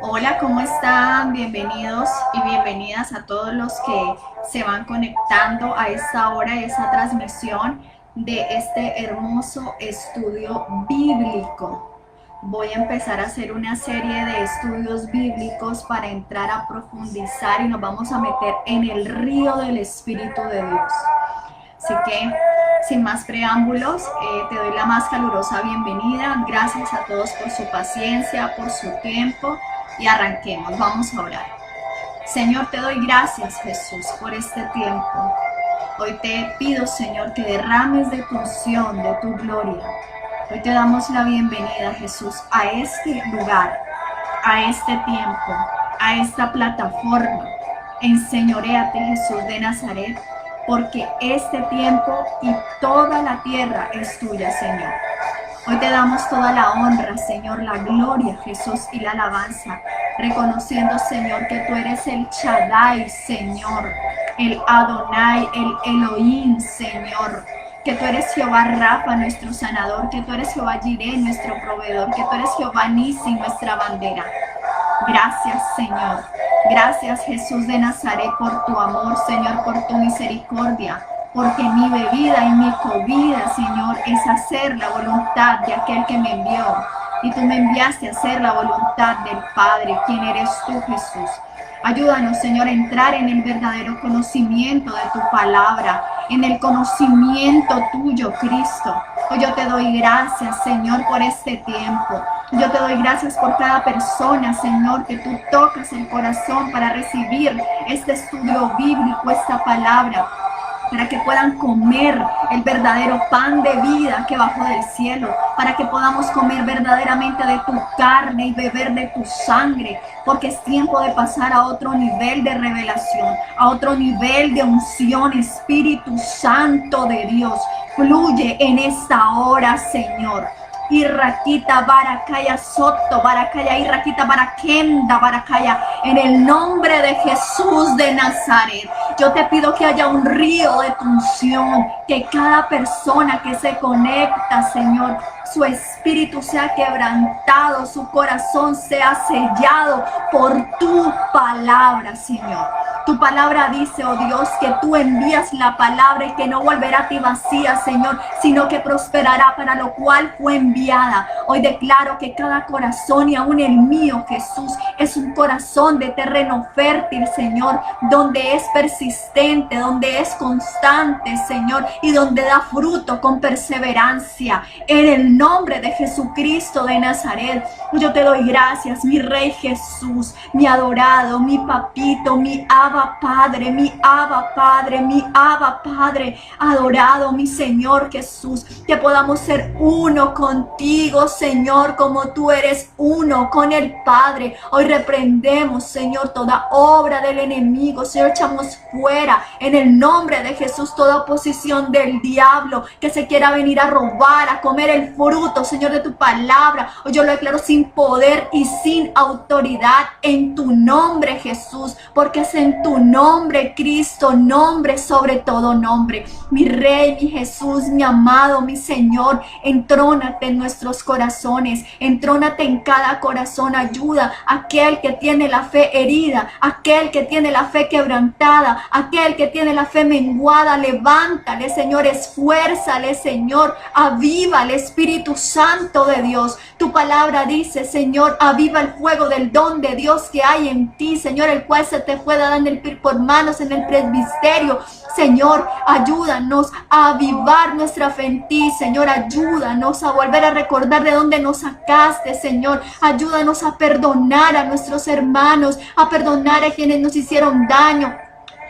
Hola, ¿cómo están? Bienvenidos y bienvenidas a todos los que se van conectando a esta hora, a esta transmisión de este hermoso estudio bíblico. Voy a empezar a hacer una serie de estudios bíblicos para entrar a profundizar y nos vamos a meter en el río del Espíritu de Dios. Así que, sin más preámbulos, te doy la más calurosa bienvenida. Gracias a todos por su paciencia, por su tiempo y arranquemos. Vamos a orar. Señor, te doy gracias, Jesús, por este tiempo. Hoy te pido, Señor, que derrames de tu unción, de tu gloria. Hoy te damos la bienvenida, Jesús, a este lugar, a este tiempo, a esta plataforma. Enseñoréate, Jesús de Nazaret, porque este tiempo y toda la tierra es tuya, Señor. Hoy te damos toda la honra, Señor, la gloria, Jesús, y la alabanza, reconociendo, Señor, que tú eres el Shaddai, Señor, el Adonai, el Elohim, Señor, que tú eres Jehová Rafa, nuestro sanador, que tú eres Jehová Jireh, nuestro proveedor, que tú eres Jehová Nisi, nuestra bandera. Gracias, Señor. Gracias, Jesús de Nazaret, por tu amor, Señor, por tu misericordia, porque mi bebida y mi comida, Señor, es hacer la voluntad de aquel que me envió. Y tú me enviaste a hacer la voluntad del Padre, quien eres tú, Jesús. Ayúdanos, Señor, a entrar en el verdadero conocimiento de tu palabra, en el conocimiento tuyo, Cristo. Hoy yo te doy gracias, Señor, por este tiempo. Yo te doy gracias por cada persona, Señor, que tú tocas el corazón para recibir este estudio bíblico, esta palabra, para que puedan comer el verdadero pan de vida que bajó del cielo, para que podamos comer verdaderamente de tu carne y beber de tu sangre, porque es tiempo de pasar a otro nivel de revelación, a otro nivel de unción. Espíritu Santo de Dios, fluye en esta hora, Señor. Irraquita Barakaya Soto, Barakaya Irraquita Barakenda Barakaya, en el nombre de Jesús de Nazaret. Yo te pido que haya un río de tu unción, que cada persona que se conecta, Señor, su espíritu sea quebrantado, su corazón sea sellado por tu palabra, Señor. Tu palabra dice, oh Dios, que tú envías la palabra y que no volverá a ti vacía, Señor, sino que prosperará para lo cual fue enviada. Hoy declaro que cada corazón, y aún el mío, Jesús, es un corazón de terreno fértil, Señor, donde es persistente, donde es constante, Señor, y donde da fruto con perseverancia. En el nombre de Jesucristo de Nazaret, yo te doy gracias, mi Rey Jesús, mi adorado, mi papito, mi Abba Padre, mi Abba Padre, mi Abba Padre, adorado, mi Señor Jesús, que podamos ser uno contigo, Señor, como tú eres uno con el Padre. Hoy reprendemos, Señor, toda obra del enemigo, Señor, echamos fuera en el nombre de Jesús toda oposición del diablo que se quiera venir a robar, a comer el fruto, Señor, de tu palabra. Hoy yo lo declaro sin poder y sin autoridad en tu nombre, Jesús, porque es en tu nombre, Cristo, nombre sobre todo nombre. Mi Rey, mi Jesús, mi amado, mi Señor, entrónate en nuestros corazones, entrónate en cada corazón. Ayuda a aquel que tiene la fe herida, aquel que tiene la fe quebrantada, aquel que tiene la fe menguada. Levántale, Señor, esfuérzale, Señor, aviva el Espíritu Santo de Dios. Tu palabra dice, Señor, aviva el fuego del don de Dios que hay en ti, Señor, el cual se te fue dando por manos en el presbiterio. Señor, ayúdanos a avivar nuestra fe en ti, Señor, ayúdanos a volver a recordar de dónde nos sacaste, Señor, ayúdanos a perdonar a nuestros hermanos, a perdonar a quienes nos hicieron daño,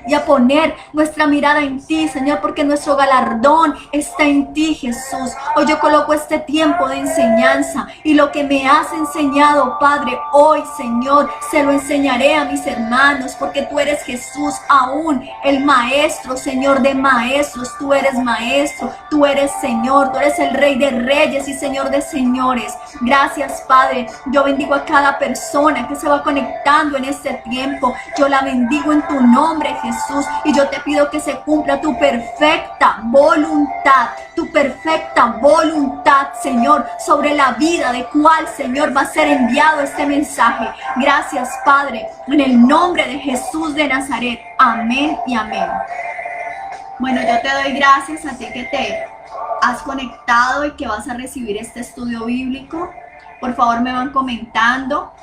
y a poner nuestra mirada en ti, Señor, porque nuestro galardón está en ti, Jesús. Hoy yo coloco este tiempo de enseñanza y lo que me has enseñado, Padre, hoy, Señor, se lo enseñaré a mis hermanos, porque tú eres Jesús, aún el Maestro, Señor de maestros. Tú eres Maestro, tú eres Señor, tú eres el Rey de reyes y Señor de señores. Gracias, Padre. Yo bendigo a cada persona que se va conectando en este tiempo. Yo la bendigo en tu nombre, Jesús. Jesús. Y yo te pido que se cumpla tu perfecta voluntad, Señor, sobre la vida de cuál, Señor, va a ser enviado este mensaje. Gracias, Padre, en el nombre de Jesús de Nazaret. Amén y amén. Bueno, yo te doy gracias a ti que te has conectado y que vas a recibir este estudio bíblico. Por favor, me van comentando.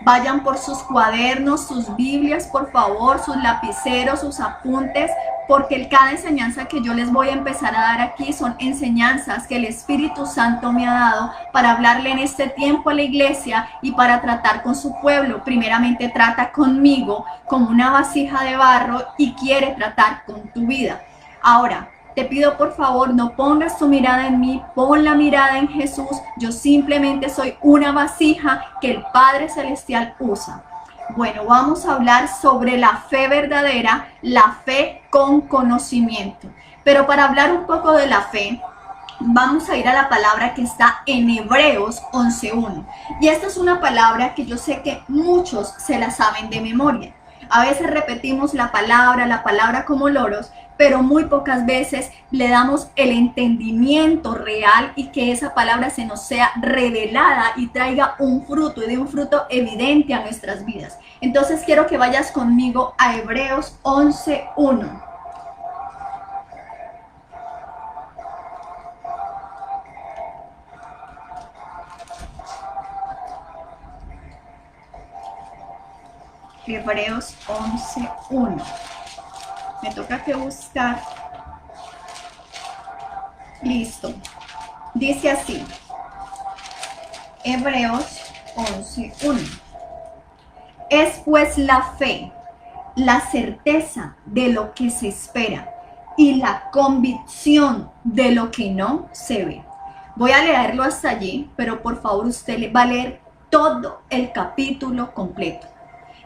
Vayan por sus cuadernos, sus Biblias, por favor, sus lapiceros, sus apuntes, porque cada enseñanza que yo les voy a empezar a dar aquí son enseñanzas que el Espíritu Santo me ha dado para hablarle en este tiempo a la iglesia y para tratar con su pueblo. Primeramente trata conmigo como una vasija de barro y quiere tratar con tu vida. Ahora, te pido por favor, no pongas tu mirada en mí, pon la mirada en Jesús. Yo simplemente soy una vasija que el Padre Celestial usa. Bueno, vamos a hablar sobre la fe verdadera, la fe con conocimiento. Pero para hablar un poco de la fe, vamos a ir a la palabra que está en Hebreos 11:1. Y esta es una palabra que yo sé que muchos se la saben de memoria. A veces repetimos la palabra como loros, pero muy pocas veces le damos el entendimiento real y que esa palabra se nos sea revelada y traiga un fruto, y de un fruto evidente a nuestras vidas. Entonces quiero que vayas conmigo a Hebreos 11:1. Hebreos 11:1. Me toca que buscar. Listo. Dice así. Hebreos 11:1. Es pues la fe, la certeza de lo que se espera y la convicción de lo que no se ve. Voy a leerlo hasta allí, pero por favor usted va a leer todo el capítulo completo.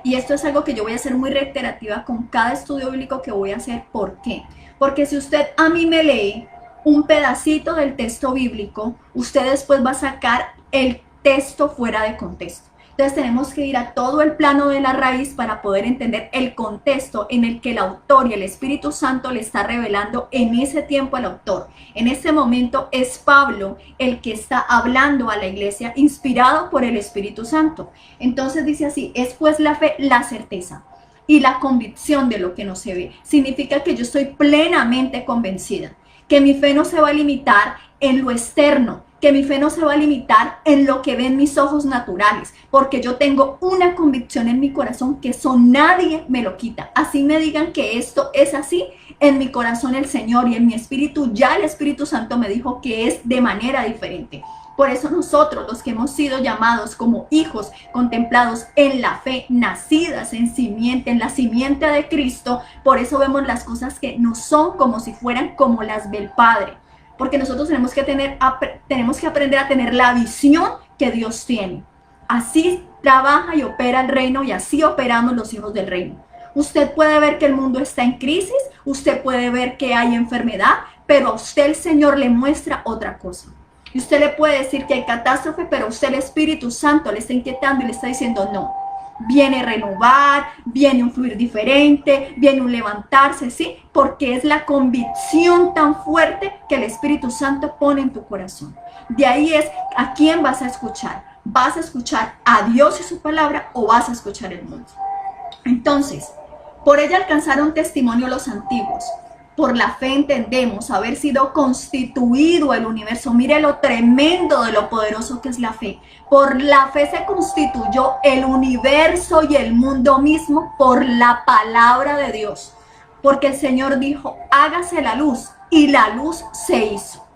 Y esto es algo que yo voy a hacer muy reiterativa con cada estudio bíblico que voy a hacer. ¿Por qué? Porque si usted a mí me lee un pedacito del texto bíblico, usted después va a sacar el texto fuera de contexto. Entonces tenemos que ir a todo el plano de la raíz para poder entender el contexto en el que el autor y el Espíritu Santo le está revelando en ese tiempo al autor. En este momento es Pablo el que está hablando a la iglesia inspirado por el Espíritu Santo. Entonces dice así, es pues la fe, la certeza y la convicción de lo que no se ve. Significa que yo estoy plenamente convencida, que mi fe no se va a limitar en lo externo, que mi fe no se va a limitar en lo que ven mis ojos naturales, porque yo tengo una convicción en mi corazón que eso nadie me lo quita. Así me digan que esto es así, en mi corazón el Señor y en mi espíritu, ya el Espíritu Santo me dijo que es de manera diferente. Por eso nosotros, los que hemos sido llamados como hijos contemplados en la fe, nacidas en la simiente de Cristo, por eso vemos las cosas que no son como si fueran como las del Padre. Porque nosotros tenemos que aprender a tener la visión que Dios tiene. Así trabaja y opera el reino y así operamos los hijos del reino. Usted puede ver que el mundo está en crisis, usted puede ver que hay enfermedad, pero a usted el Señor le muestra otra cosa. Y usted le puede decir que hay catástrofe, pero a usted el Espíritu Santo le está inquietando y le está diciendo no. Viene renovar, viene un fluir diferente, viene un levantarse, ¿sí? Porque es la convicción tan fuerte que el Espíritu Santo pone en tu corazón. De ahí es a quién vas a escuchar. ¿Vas a escuchar a Dios y su palabra o vas a escuchar el mundo? Entonces, por ella alcanzaron testimonio los antiguos. Por la fe entendemos haber sido constituido el universo. Mire lo tremendo de lo poderoso que es la fe. Por la fe se constituyó el universo y el mundo mismo por la palabra de Dios. Porque el Señor dijo, hágase la luz, y la luz se hizo.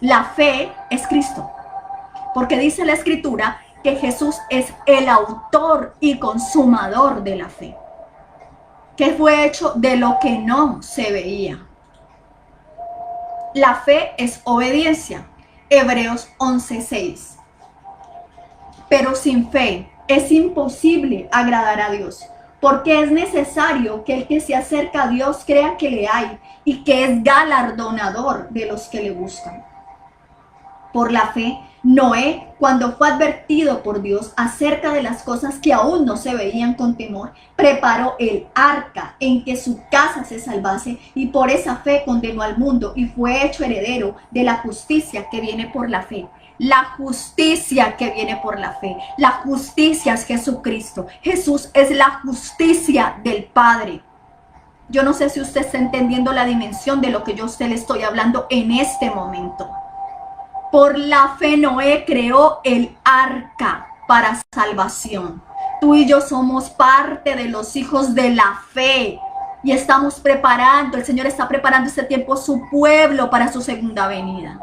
La fe es Cristo. Porque dice la Escritura que Jesús es el autor y consumador de la fe, que fue hecho de lo que no se veía. La fe es obediencia. Hebreos 11:6. Pero sin fe es imposible agradar a Dios, porque es necesario que el que se acerca a Dios crea que le hay y que es galardonador de los que le buscan. Por la fe Noé, cuando fue advertido por Dios acerca de las cosas que aún no se veían con temor, preparó el arca en que su casa se salvase y por esa fe condenó al mundo y fue hecho heredero de la justicia que viene por la fe. La justicia que viene por la fe. La justicia es Jesucristo. Jesús es la justicia del Padre. Yo no sé si usted está entendiendo la dimensión de lo que yo a usted le estoy hablando en este momento. Por la fe Noé creó el arca para salvación. Tú y yo somos parte de los hijos de la fe y estamos preparando, el Señor está preparando este tiempo su pueblo para su segunda venida.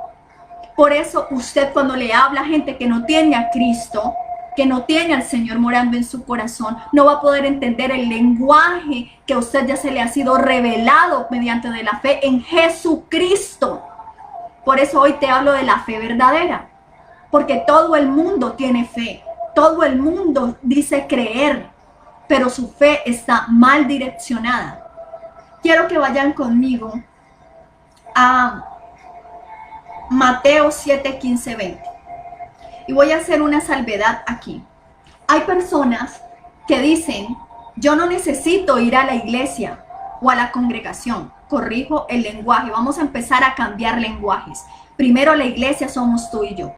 Por eso usted cuando le habla a gente que no tiene a Cristo, que no tiene al Señor morando en su corazón, no va a poder entender el lenguaje que a usted ya se le ha sido revelado mediante de la fe en Jesucristo. Por eso hoy te hablo de la fe verdadera, porque todo el mundo tiene fe, todo el mundo dice creer, pero su fe está mal direccionada. Quiero que vayan conmigo a Mateo 7, 15, 20. Y voy a hacer una salvedad aquí. Hay personas que dicen, yo no necesito ir a la iglesia o a la congregación. Corrijo el lenguaje, vamos a empezar a cambiar lenguajes. Primero la iglesia somos tú y yo.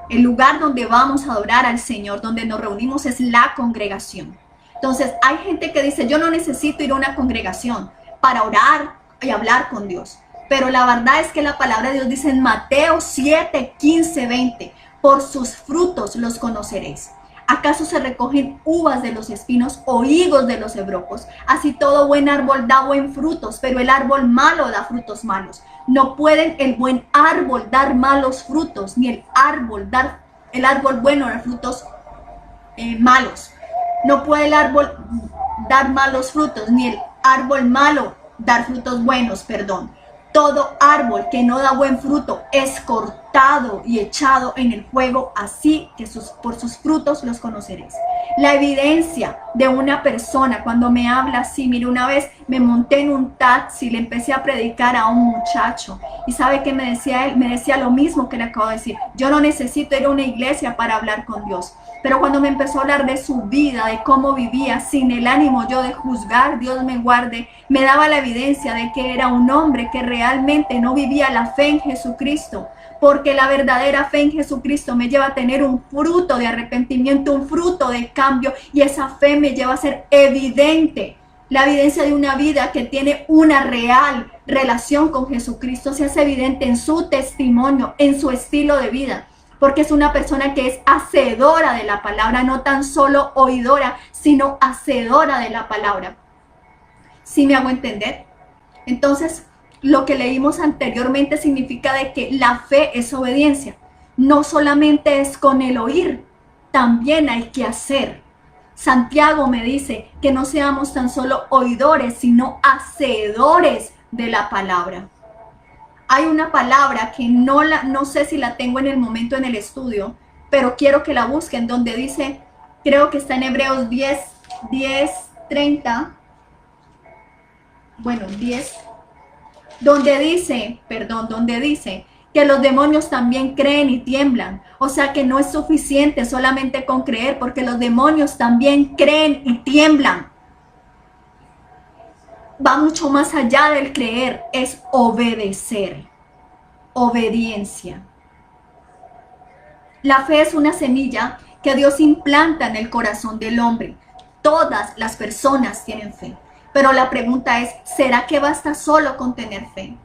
El lugar donde vamos a adorar al Señor, donde nos reunimos es la congregación. Entonces hay gente que dice, yo no necesito ir a una congregación para orar y hablar con Dios. Pero la verdad es que la palabra de Dios dice en Mateo 7, 15, 20, por sus frutos los conoceréis. ¿Acaso se recogen uvas de los espinos o higos de los hebrocos? Así todo buen árbol da buen frutos, pero el árbol malo da frutos malos. No pueden el buen árbol dar malos frutos, ni el árbol bueno dar frutos malos. No puede el árbol dar malos frutos, ni el árbol malo dar frutos buenos, perdón. Todo árbol que no da buen fruto es cortado y echado en el fuego, así que por sus frutos los conoceréis. La evidencia de una persona cuando me habla así, mire, una vez me monté en un taxi, le empecé a predicar a un muchacho y ¿sabe qué me decía él? Me decía lo mismo que le acabo de decir. Yo no necesito ir a una iglesia para hablar con Dios. Pero cuando me empezó a hablar de su vida, de cómo vivía, sin el ánimo yo de juzgar, Dios me guarde, me daba la evidencia de que era un hombre que realmente no vivía la fe en Jesucristo. Porque la verdadera fe en Jesucristo me lleva a tener un fruto de arrepentimiento, un fruto de cambio, y esa fe me lleva a ser evidente. La evidencia de una vida que tiene una real relación con Jesucristo se hace evidente en su testimonio, en su estilo de vida. Porque es una persona que es hacedora de la palabra, no tan solo oidora, sino hacedora de la palabra. ¿Sí me hago entender? Entonces, lo que leímos anteriormente significa de que la fe es obediencia. No solamente es con el oír, también hay que hacer. Santiago me dice que no seamos tan solo oidores, sino hacedores de la palabra. Hay una palabra que no sé si la tengo en el momento en el estudio, pero quiero que la busquen, donde dice, creo que está en Hebreos 10, 30, bueno, 10, donde dice que los demonios también creen y tiemblan. O sea que no es suficiente solamente con creer, porque los demonios también creen y tiemblan. Va mucho más allá del creer, es obedecer, obediencia. La fe es una semilla que Dios implanta en el corazón del hombre. Todas las personas tienen fe, pero la pregunta es, ¿será que basta solo con tener fe?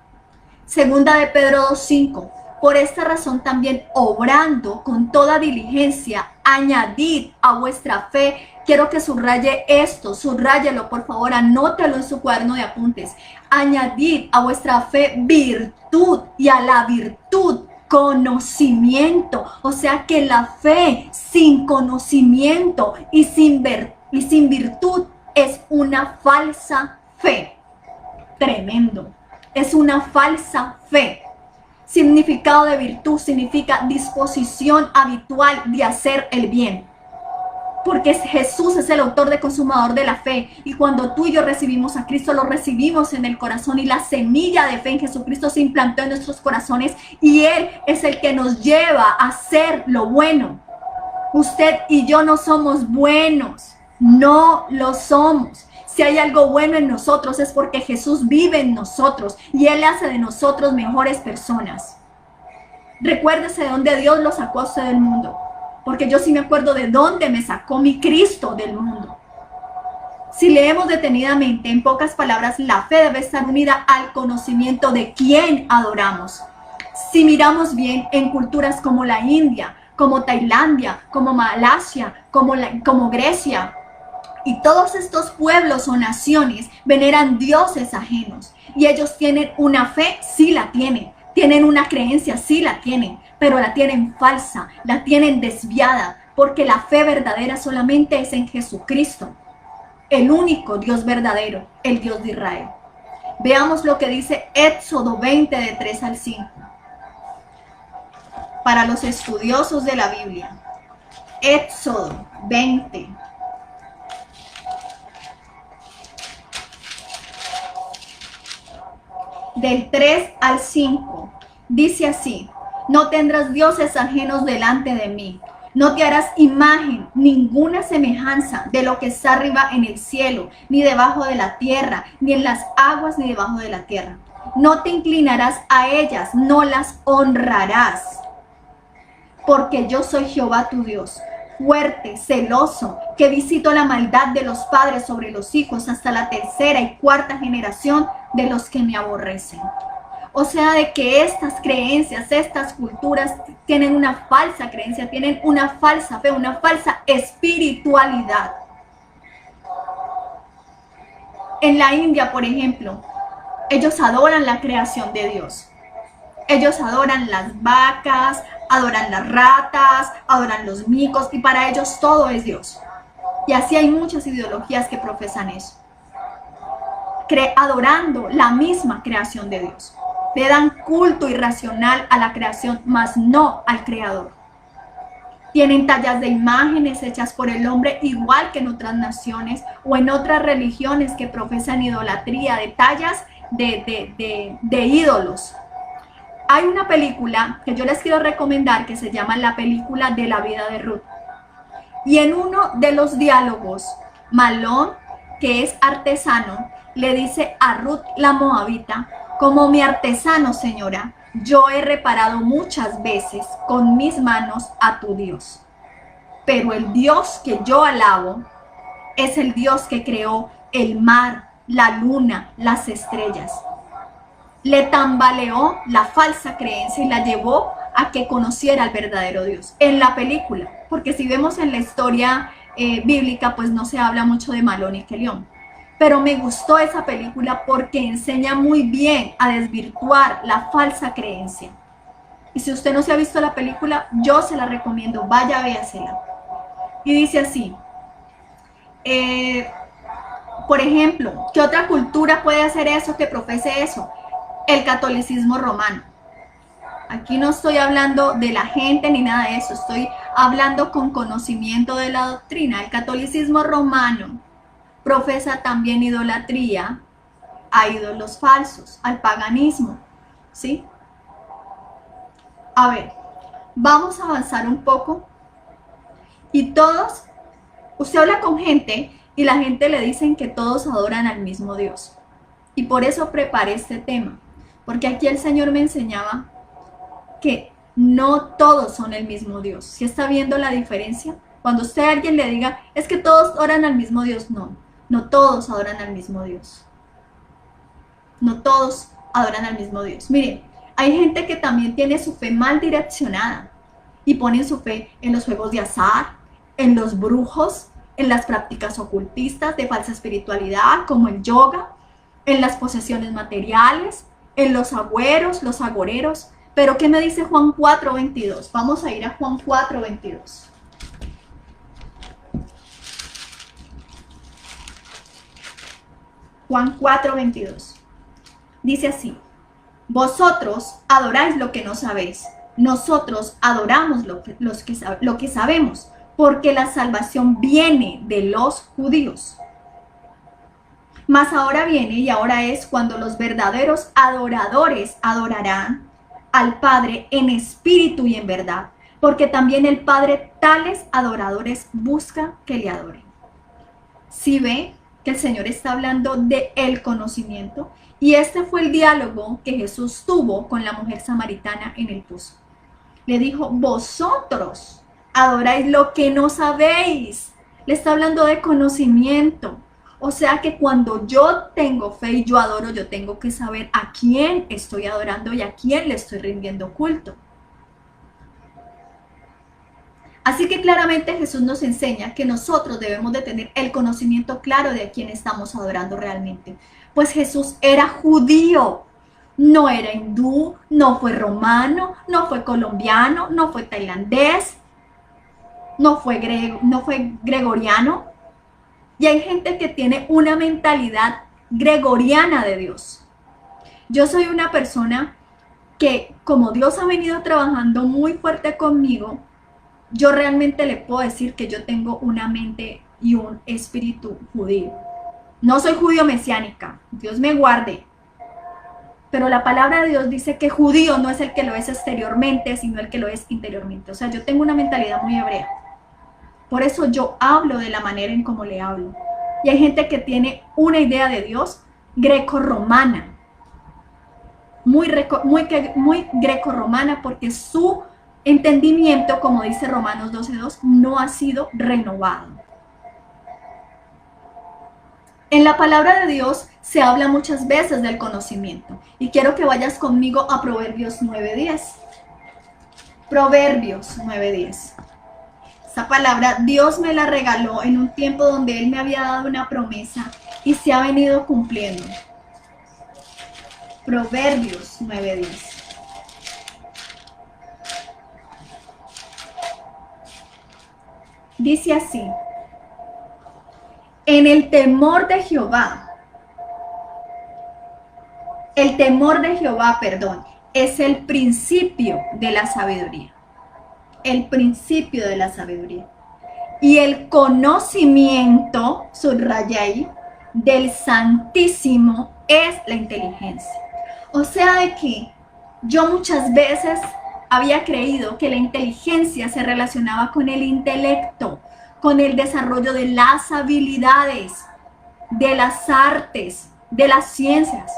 Segunda de Pedro 2:5, por esta razón también obrando con toda diligencia, añadid a vuestra fe. Quiero que subraye esto, subráyelo por favor, anótalo en su cuaderno de apuntes. Añadid a vuestra fe virtud y a la virtud conocimiento. O sea que la fe sin conocimiento y sin virtud es una falsa fe. Tremendo. Es una falsa fe. Significado de virtud significa disposición habitual de hacer el bien. porque Jesús es el autor de consumador de la fe, y cuando tú y yo recibimos a Cristo, lo recibimos en el corazón, y la semilla de fe en Jesucristo se implantó en nuestros corazones, y Él es el que nos lleva a hacer lo bueno. Usted y yo no somos buenos, no lo somos. Si hay algo bueno en nosotros es porque Jesús vive en nosotros y Él hace de nosotros mejores personas. Recuérdese de dónde Dios lo sacó a usted del mundo, porque yo sí me acuerdo de dónde me sacó mi Cristo del mundo. Si leemos detenidamente, en pocas palabras, la fe debe estar unida al conocimiento de quién adoramos. Si miramos bien, en culturas como la India, como Tailandia, como Malasia, como Grecia, y todos estos pueblos o naciones veneran dioses ajenos, y ellos tienen una fe, sí la tienen una creencia, sí la tienen, pero la tienen falsa, la tienen desviada, porque la fe verdadera solamente es en Jesucristo, el único Dios verdadero, el Dios de Israel. Veamos lo que dice Éxodo 20 de 3 al 5. Para los estudiosos de la Biblia, Éxodo 20. Del 3 al 5, dice así: no tendrás dioses ajenos delante de mí, no te harás imagen, ninguna semejanza de lo que está arriba en el cielo, ni debajo de la tierra, ni en las aguas, ni debajo de la tierra. No te inclinarás a ellas, no las honrarás, porque yo soy Jehová tu Dios, fuerte, celoso, que visito la maldad de los padres sobre los hijos hasta la tercera y cuarta generación de los que me aborrecen. O sea, de que estas creencias, estas culturas tienen una falsa creencia, tienen una falsa fe, una falsa espiritualidad. En la India, por ejemplo, ellos adoran la creación de Dios. Ellos adoran las vacas, adoran las ratas, adoran los micos, y para ellos todo es Dios. Y así hay muchas ideologías que profesan eso, adorando la misma creación de Dios. Le dan culto irracional a la creación, mas no al Creador. Tienen tallas de imágenes hechas por el hombre, igual que en otras naciones o en otras religiones que profesan idolatría, de tallas de ídolos. Hay una película que yo les quiero recomendar que se llama La película de la vida de Ruth. Y en uno de los diálogos, Malón, que es artesano, le dice a Ruth la moabita: como mi artesano, señora, yo he reparado muchas veces con mis manos a tu Dios. Pero el Dios que yo alabo es el Dios que creó el mar, la luna, las estrellas. Le tambaleó la falsa creencia y la llevó a que conociera al verdadero Dios. En la película, porque si vemos en la historia bíblica, pues no se habla mucho de Malón y Kelión. Pero me gustó esa película porque enseña muy bien a desvirtuar la falsa creencia. Y si usted no se ha visto la película, yo se la recomiendo, vaya, véasela. Y dice así, por ejemplo, ¿qué otra cultura puede hacer eso, que profese eso? El catolicismo romano. Aquí no estoy hablando de la gente ni nada de eso, estoy hablando con conocimiento de la doctrina. El catolicismo romano profesa también idolatría a ídolos falsos, al paganismo, ¿sí? A ver, vamos a avanzar un poco. Y todos, usted habla con gente y la gente le dicen que todos adoran al mismo Dios. Y por eso preparé este tema, porque aquí el Señor me enseñaba que no todos son el mismo Dios. ¿Sí está viendo la diferencia? Cuando usted a alguien le diga, es que todos oran al mismo Dios, no todos adoran al mismo Dios. No todos adoran al mismo Dios. Miren, hay gente que también tiene su fe mal direccionada y ponen su fe en los juegos de azar, en los brujos, en las prácticas ocultistas de falsa espiritualidad, como el yoga, en las posesiones materiales, en los agüeros, los agoreros. Pero ¿qué me dice Juan 4:22? Vamos a ir a Juan 4:22. Juan 4:22. Dice así: vosotros adoráis lo que no sabéis, nosotros adoramos lo que sabemos, porque la salvación viene de los judíos. Mas ahora viene y ahora es cuando los verdaderos adoradores adorarán al Padre en espíritu y en verdad, porque también el Padre tales adoradores busca que le adoren. Si ve que el Señor está hablando de el conocimiento, y este fue el diálogo que Jesús tuvo con la mujer samaritana en el pozo. Le dijo, vosotros adoráis lo que no sabéis. Le está hablando de conocimiento. O sea que cuando yo tengo fe y yo adoro, yo tengo que saber a quién estoy adorando y a quién le estoy rindiendo culto. Así que claramente Jesús nos enseña que nosotros debemos de tener el conocimiento claro de a quién estamos adorando realmente. Pues Jesús era judío, no era hindú, no fue romano, no fue colombiano, no fue tailandés, no fue gregoriano. Y hay gente que tiene una mentalidad gregoriana de Dios. Yo soy una persona que, como Dios ha venido trabajando muy fuerte conmigo, yo realmente le puedo decir que yo tengo una mente y un espíritu judío. No soy judío mesiánica, Dios me guarde. Pero la palabra de Dios dice que judío no es el que lo es exteriormente, sino el que lo es interiormente. O sea, yo tengo una mentalidad muy hebrea. Por eso yo hablo de la manera en cómo le hablo. Y hay gente que tiene una idea de Dios greco-romana. Muy greco-romana, porque su entendimiento, como dice Romanos 12:2, no ha sido renovado. En la palabra de Dios se habla muchas veces del conocimiento. Y quiero que vayas conmigo a Proverbios 9:10. Proverbios 9:10. Esta palabra Dios me la regaló en un tiempo donde Él me había dado una promesa y se ha venido cumpliendo. Proverbios 9:10. Dice así: en el temor de Jehová, es el principio de la sabiduría. El principio de la sabiduría. Y el conocimiento, subraya ahí, del Santísimo es la inteligencia. O sea, de que yo muchas veces había creído que la inteligencia se relacionaba con el intelecto, con el desarrollo de las habilidades, de las artes, de las ciencias.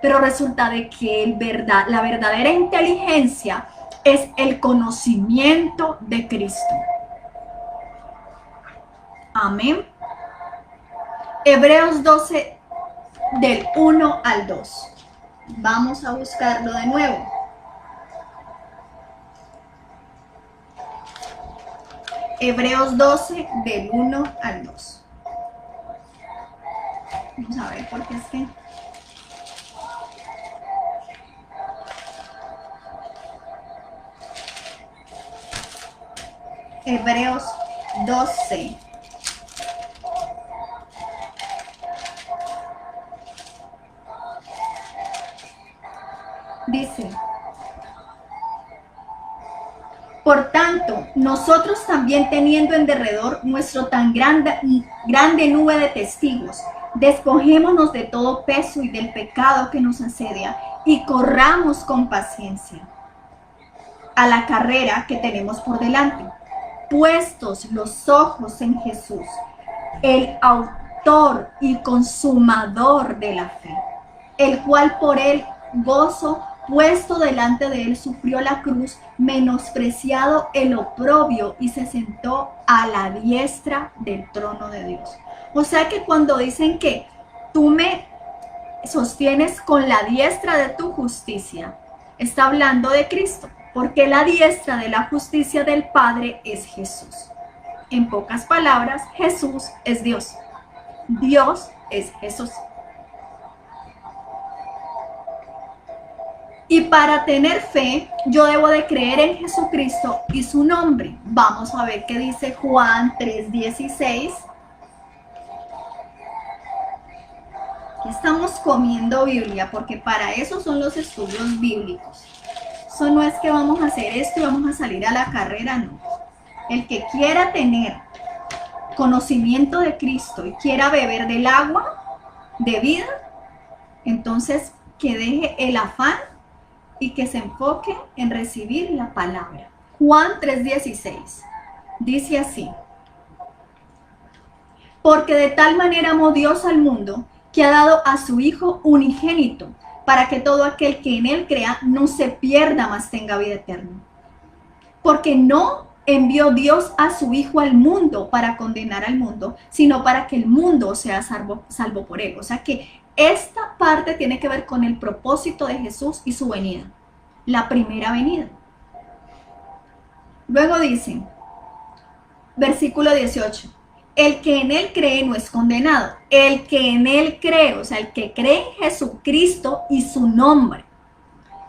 Pero resulta de que la verdadera inteligencia es el conocimiento de Cristo. Amén. Hebreos 12, del 1 al 2. Vamos a buscarlo de nuevo. Hebreos 12, del 1 al 2. Vamos a ver, porque es que... Hebreos 12. Dice: por tanto, nosotros también, teniendo en derredor nuestro tan grande nube de testigos, despojémonos de todo peso y del pecado que nos asedia y corramos con paciencia a la carrera que tenemos por delante, puestos los ojos en Jesús, el autor y consumador de la fe, el cual por el gozo puesto delante de él sufrió la cruz, menospreciado el oprobio, y se sentó a la diestra del trono de Dios. O sea que cuando dicen que tú me sostienes con la diestra de tu justicia, está hablando de Cristo, porque la diestra de la justicia del Padre es Jesús. En pocas palabras, Jesús es Dios. Dios es Jesús. Y para tener fe, yo debo de creer en Jesucristo y su nombre. Vamos a ver qué dice Juan 3:16. Estamos comiendo Biblia, porque para eso son los estudios bíblicos. Eso no es que vamos a hacer esto y vamos a salir a la carrera, no. El que quiera tener conocimiento de Cristo y quiera beber del agua de vida, entonces que deje el afán y que se enfoque en recibir la palabra. Juan 3:16 dice así: porque de tal manera amó Dios al mundo, que ha dado a su Hijo unigénito, para que todo aquel que en él crea no se pierda, mas tenga vida eterna. Porque no envió Dios a su Hijo al mundo para condenar al mundo, sino para que el mundo sea salvo por él. O sea que esta parte tiene que ver con el propósito de Jesús y su venida, la primera venida. Luego dice, versículo 18, el que en él cree no es condenado. El que en él cree, o sea, el que cree en Jesucristo y su nombre,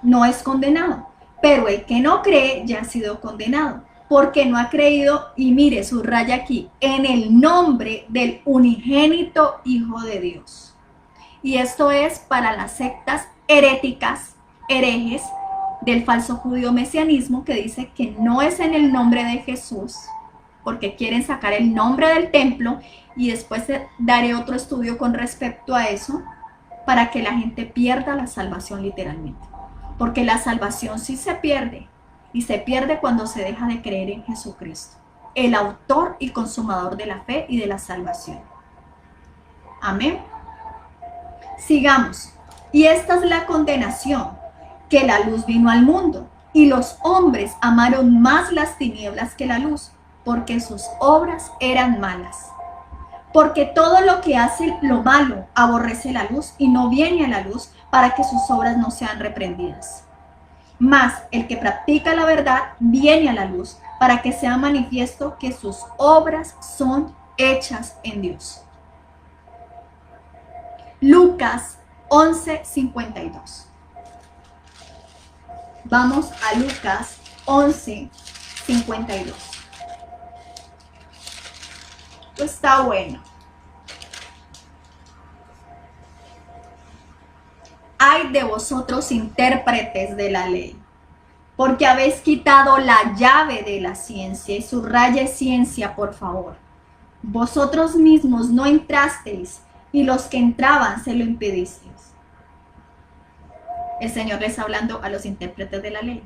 no es condenado. Pero el que no cree ya ha sido condenado, porque no ha creído, y mire, subraya aquí, en el nombre del unigénito Hijo de Dios. Y esto es para las sectas heréticas, herejes, del falso judío mesianismo, que dice que no es en el nombre de Jesús, porque quieren sacar el nombre del templo, y después daré otro estudio con respecto a eso, para que la gente pierda la salvación literalmente. Porque la salvación sí se pierde, y se pierde cuando se deja de creer en Jesucristo, el autor y consumador de la fe y de la salvación. Amén. Sigamos. Y esta es la condenación, que la luz vino al mundo, y los hombres amaron más las tinieblas que la luz, porque sus obras eran malas. Porque todo lo que hace lo malo aborrece la luz y no viene a la luz, para que sus obras no sean reprendidas. Mas el que practica la verdad viene a la luz, para que sea manifiesto que sus obras son hechas en Dios. Lucas 11:52. Vamos a Lucas 11:52. Esto está bueno. Ay de vosotros, intérpretes de la ley, porque habéis quitado la llave de la ciencia, y subraye ciencia, por favor. Vosotros mismos no entrasteis, y los que entraban se lo impedisteis. El Señor les está hablando a los intérpretes de la ley.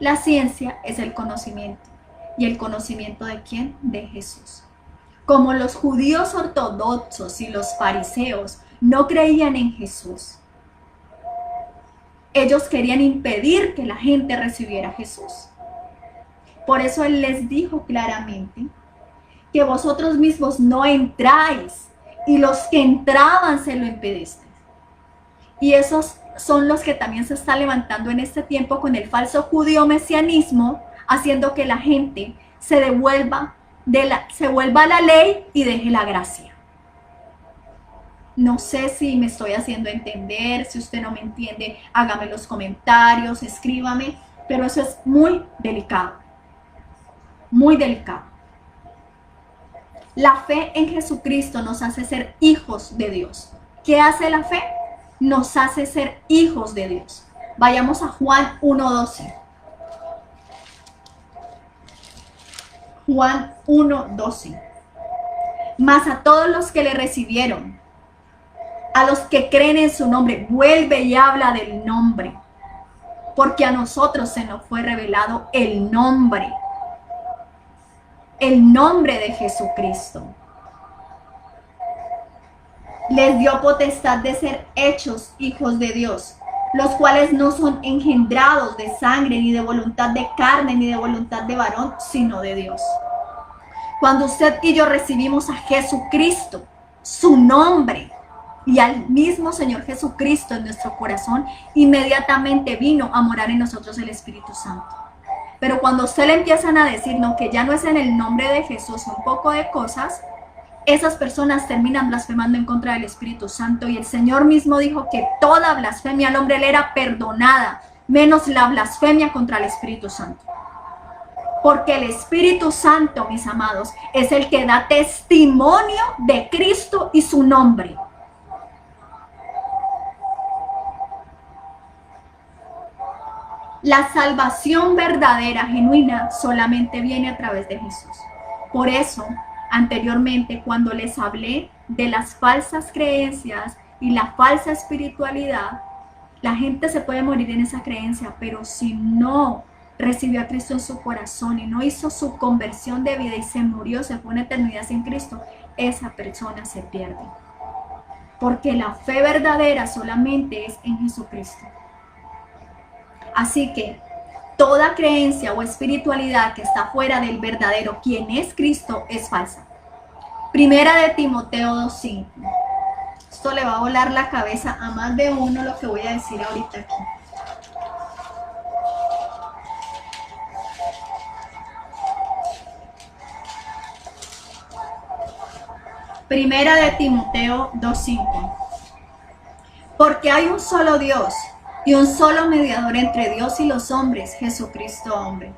La ciencia es el conocimiento. ¿Y el conocimiento de quién? De Jesús. Como los judíos ortodoxos y los fariseos no creían en Jesús, ellos querían impedir que la gente recibiera a Jesús. Por eso Él les dijo claramente que vosotros mismos no entráis, y los que entraban se lo impedisteis. Y esos son los que también se está levantando en este tiempo con el falso judío mesianismo, haciendo que la gente se vuelva a la ley y deje la gracia. No sé si me estoy haciendo entender. Si usted no me entiende, hágame los comentarios, escríbame, pero eso es muy delicado, muy delicado. La fe en Jesucristo nos hace ser hijos de Dios. ¿Qué hace la fe? Nos hace ser hijos de Dios. Vayamos a Juan 1:12. Juan 1:12. Mas a todos los que le recibieron, a los que creen en su nombre, vuelve y habla del nombre, porque a nosotros se nos fue revelado el nombre de Jesucristo. Les dio potestad de ser hechos hijos de Dios, los cuales no son engendrados de sangre, ni de voluntad de carne, ni de voluntad de varón, sino de Dios. Cuando usted y yo recibimos a Jesucristo, su nombre, y al mismo Señor Jesucristo en nuestro corazón, inmediatamente vino a morar en nosotros el Espíritu Santo. Pero cuando usted le empiezan a decir, no, que ya no es en el nombre de Jesús, un poco de cosas, esas personas terminan blasfemando en contra del Espíritu Santo. Y el Señor mismo dijo que toda blasfemia al hombre le era perdonada, menos la blasfemia contra el Espíritu Santo. Porque el Espíritu Santo, mis amados, es el que da testimonio de Cristo y su nombre. La salvación verdadera, genuina, solamente viene a través de Jesús. Por eso, anteriormente, cuando les hablé de las falsas creencias y la falsa espiritualidad, la gente se puede morir en esa creencia, pero si no recibió a Cristo en su corazón y no hizo su conversión de vida y se murió, se fue una eternidad sin Cristo, esa persona se pierde. Porque la fe verdadera solamente es en Jesucristo. Así que toda creencia o espiritualidad que está fuera del verdadero, quien es Cristo, es falsa. Primera de Timoteo 2:5. Esto le va a volar la cabeza a más de uno lo que voy a decir ahorita aquí. Primera de Timoteo 2:5. Porque hay un solo Dios y un solo mediador entre Dios y los hombres, Jesucristo hombre,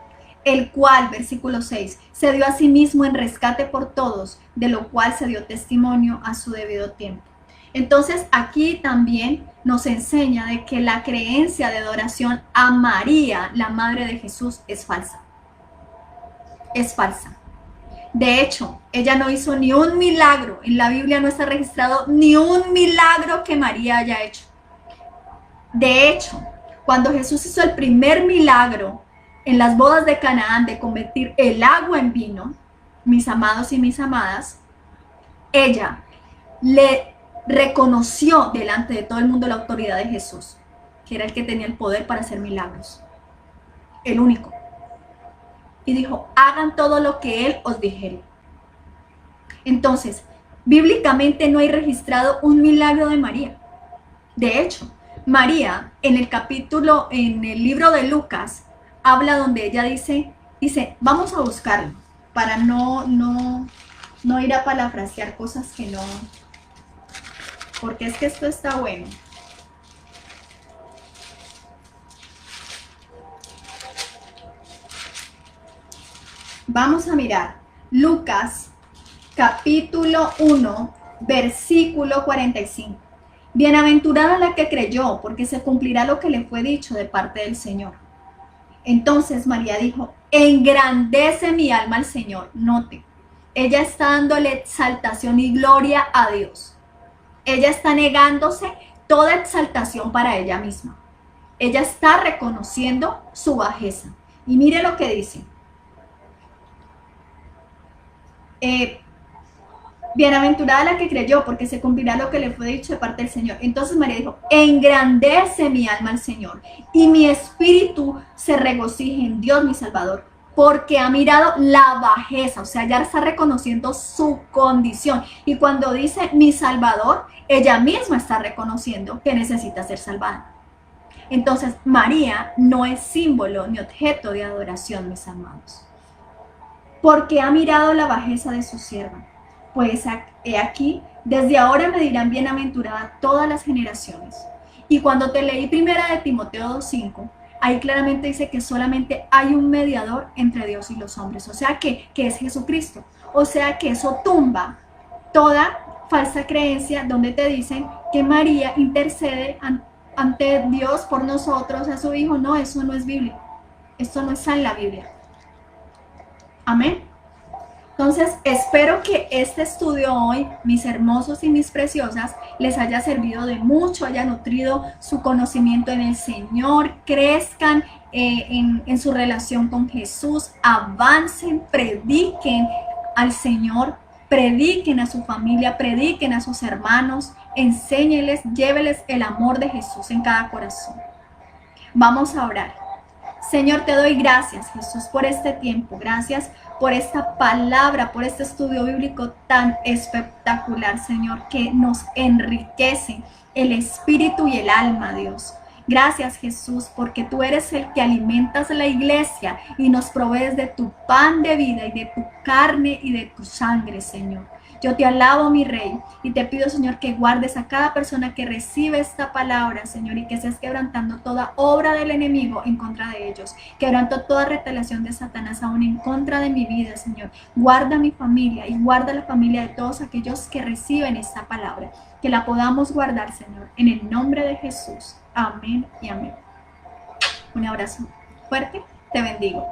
el cual, versículo 6, se dio a sí mismo en rescate por todos, de lo cual se dio testimonio a su debido tiempo. Entonces aquí también nos enseña de que la creencia de adoración a María, la madre de Jesús, es falsa. Es falsa. De hecho, ella no hizo ni un milagro. En la Biblia no está registrado ni un milagro que María haya hecho. De hecho, cuando Jesús hizo el primer milagro en las bodas de Canaán de convertir el agua en vino, mis amados y mis amadas, ella le reconoció delante de todo el mundo la autoridad de Jesús, que era el que tenía el poder para hacer milagros, el único. Y dijo, hagan todo lo que Él os dijere. Entonces, bíblicamente no hay registrado un milagro de María. De hecho, María, en el libro de Lucas, habla donde ella dice, vamos a buscarlo, para no ir a parafrasear cosas que no, porque es que esto está bueno. Vamos a mirar Lucas capítulo 1, versículo 45. Bienaventurada la que creyó, porque se cumplirá lo que le fue dicho de parte del Señor. Entonces María dijo, engrandece mi alma al Señor. Note, ella está dándole exaltación y gloria a Dios. Ella está negándose toda exaltación para ella misma. Ella está reconociendo su bajeza. Y mire lo que dice. Bienaventurada la que creyó, porque se cumplirá lo que le fue dicho de parte del Señor. Entonces María dijo, engrandece mi alma al Señor, y mi espíritu se regocija en Dios mi Salvador, porque ha mirado la bajeza, o sea, ya está reconociendo su condición. Y cuando dice mi Salvador, ella misma está reconociendo que necesita ser salvada. Entonces, María no es símbolo ni objeto de adoración, mis amados, porque ha mirado la bajeza de su sierva. Pues he aquí, desde ahora me dirán bienaventurada todas las generaciones. Y cuando te leí primera de Timoteo 2:5, ahí claramente dice que solamente hay un mediador entre Dios y los hombres, o sea que es Jesucristo. O sea que eso tumba toda falsa creencia donde te dicen que María intercede ante Dios por nosotros, a su Hijo. No, eso no es bíblico. Esto no está en la Biblia. Amén. Entonces, espero que este estudio hoy, mis hermosos y mis preciosas, les haya servido de mucho, haya nutrido su conocimiento en el Señor, crezcan en su relación con Jesús, avancen, prediquen al Señor, prediquen a su familia, prediquen a sus hermanos, enséñeles, lléveles el amor de Jesús en cada corazón. Vamos a orar. Señor, te doy gracias, Jesús, por este tiempo. Gracias por esta palabra, por este estudio bíblico tan espectacular, Señor, que nos enriquece el espíritu y el alma, Dios. Gracias, Jesús, porque tú eres el que alimentas la iglesia y nos provees de tu pan de vida y de tu carne y de tu sangre, Señor. Yo te alabo, mi Rey, y te pido, Señor, que guardes a cada persona que recibe esta palabra, Señor, y que estés quebrantando toda obra del enemigo en contra de ellos. Quebranto toda retaliación de Satanás aún en contra de mi vida, Señor. Guarda mi familia y guarda la familia de todos aquellos que reciben esta palabra. Que la podamos guardar, Señor, en el nombre de Jesús. Amén y amén. Un abrazo fuerte, te bendigo.